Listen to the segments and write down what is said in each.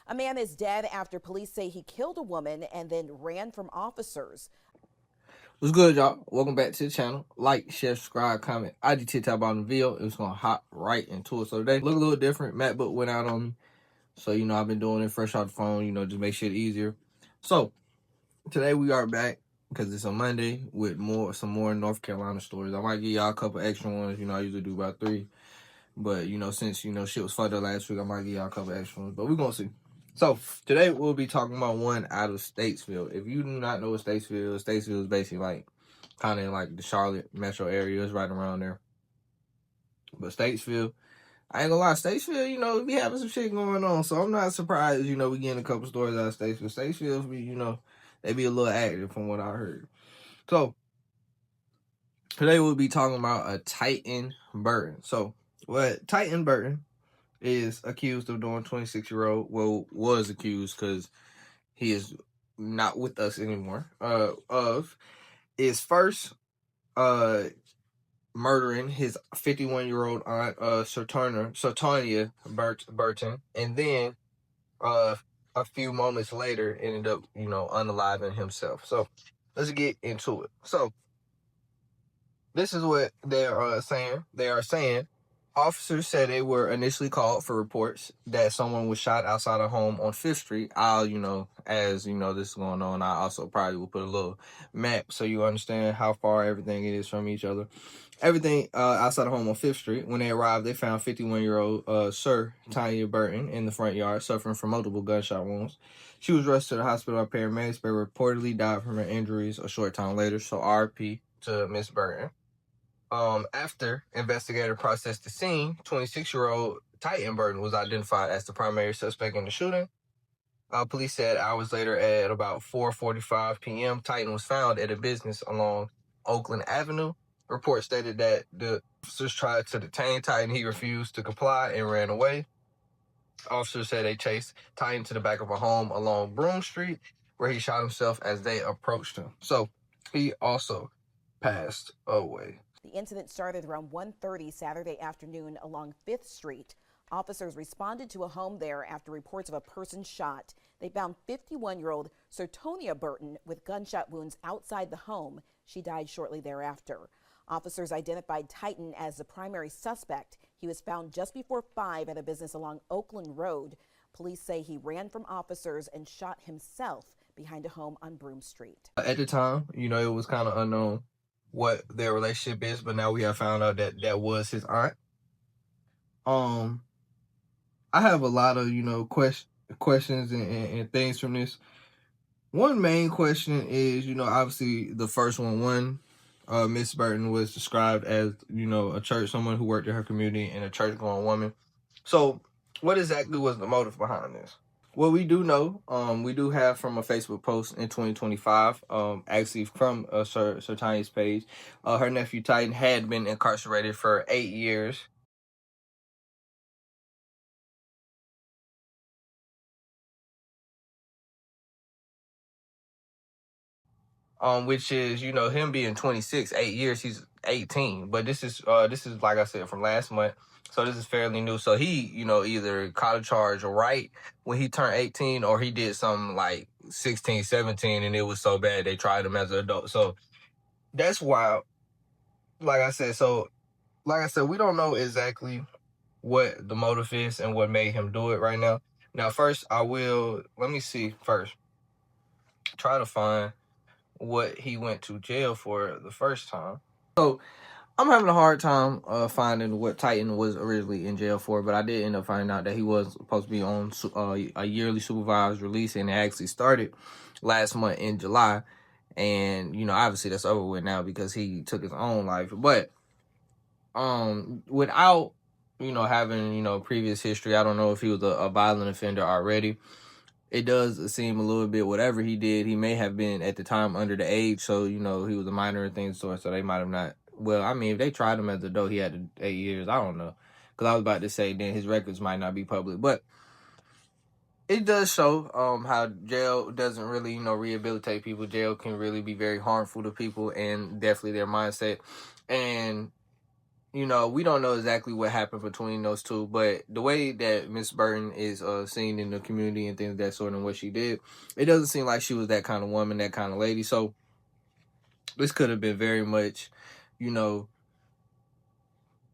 A man is dead after police say he killed a woman and then ran from officers. What's good, y'all? Welcome back to the channel. Like, share, subscribe, comment. I just tap on the video. It was gonna hop right into it. So today, look a little different. MacBook went out on me. So, I've been doing it fresh off the phone, just make shit easier. So, today we are back because it's a Monday with some more North Carolina stories. I might give y'all a couple extra ones. I usually do about 3. But, since, shit was fucked up last week, I might give y'all a couple extra ones. But we're gonna see. So, today we'll be talking about one out of Statesville. If you do not know what Statesville is basically like kind of in like the Charlotte metro area. It's right around there. But Statesville, I ain't gonna lie, Statesville, we having some shit going on. So I'm not surprised, we getting a couple stories out of Statesville. Statesville, they be a little active from what I heard. So today we'll be talking about a Titeon Burton. So what Titeon Burton is accused of doing, 26-year-old, well, was accused because he is not with us anymore, of is first murdering his 51-year-old aunt, Sertonia Burton, and then a few moments later ended up, unaliving himself. So let's get into it. So this is what they are saying. They are saying officers said they were initially called for reports that someone was shot outside a home on 5th Street. As this is going on, I also probably will put a little map so you understand how far everything is from each other. Everything outside the home on 5th Street. When they arrived, they found 51-year-old Sir Tanya Burton in the front yard, suffering from multiple gunshot wounds. She was rushed to the hospital by paramedics, but reportedly died from her injuries a short time later. So RP to Miss Burton. After investigator processed the scene, 26-year-old Titeon Burton was identified as the primary suspect in the shooting. Police said hours later at about 4:45 p.m., Titeon was found at a business along Oakland Avenue. Reports stated that the officers tried to detain Titeon. He refused to comply and ran away. Officers said they chased Titeon to the back of a home along Broome Street, where he shot himself as they approached him. So he also passed away. The incident started around 1:30 Saturday afternoon along 5th Street. Officers responded to a home there after reports of a person shot. They found 51-year-old Sertonia Burton with gunshot wounds outside the home. She died shortly thereafter. Officers identified Titeon as the primary suspect. He was found just before 5 at a business along Oakland Road. Police say he ran from officers and shot himself behind a home on Broome Street. At the time, it was kind of unknown what their relationship is, but now we have found out that that was his aunt. I have a lot of, questions and things from this. One main question is, obviously the first one, Miss Burton was described as, someone who worked in her community and a church-going woman. So what exactly was the motive behind this? Well, we do know, we do have from a Facebook post in 2025, actually from Sir Tanya's page, her nephew Titeon had been incarcerated for 8 years. Which is, him being 26, 8 years, he's 18. But this is like I said, from last month. So this is fairly new. So he, either caught a charge right when he turned 18, or he did something like 16, 17, and it was so bad they tried him as an adult. So that's wild. Like I said, we don't know exactly what the motive is and what made him do it right now. Now, first, let me see first. Try to find what he went to jail for the first time. So I'm having a hard time finding what Titeon was originally in jail for, but I did end up finding out that he was supposed to be on a yearly supervised release, and it actually started last month in July. And, obviously that's over with now because he took his own life. But without, having, previous history, I don't know if he was a violent offender already. It does seem a little bit, whatever he did, he may have been at the time under the age. So, he was a minor and things so they might have not. Well, I mean, if they tried him as an adult, he had 8 years. I don't know. Because I was about to say then his records might not be public. But it does show how jail doesn't really, rehabilitate people. Jail can really be very harmful to people and definitely their mindset. And, you know, we don't know exactly what happened between those two, but the way that Miss Burton is seen in the community and things of that sort and what she did, it doesn't seem like she was that kind of woman, that kind of lady. So this could have been very much, you know,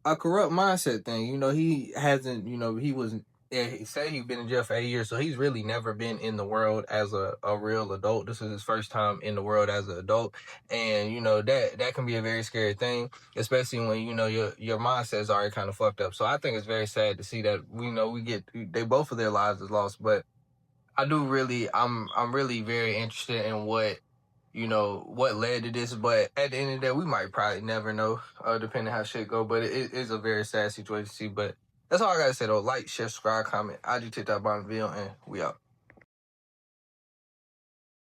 a corrupt mindset thing. You know, he hasn't, you know, he was, yeah, he said he'd been in jail for 8 years, so he's really never been in the world as a real adult. This is his first time in the world as an adult. And, you know, that can be a very scary thing, especially when, you know, your mindset's already kind of fucked up. So I think it's very sad to see that, we know, they both of their lives is lost, but I'm really very interested in what, you know, what led to this. But at the end of the day, we might probably never know, depending how shit go. But it is a very sad situation to see. But that's all I gotta say though. Like, share, subscribe, comment. IG, TikTok, bottom video, and we out.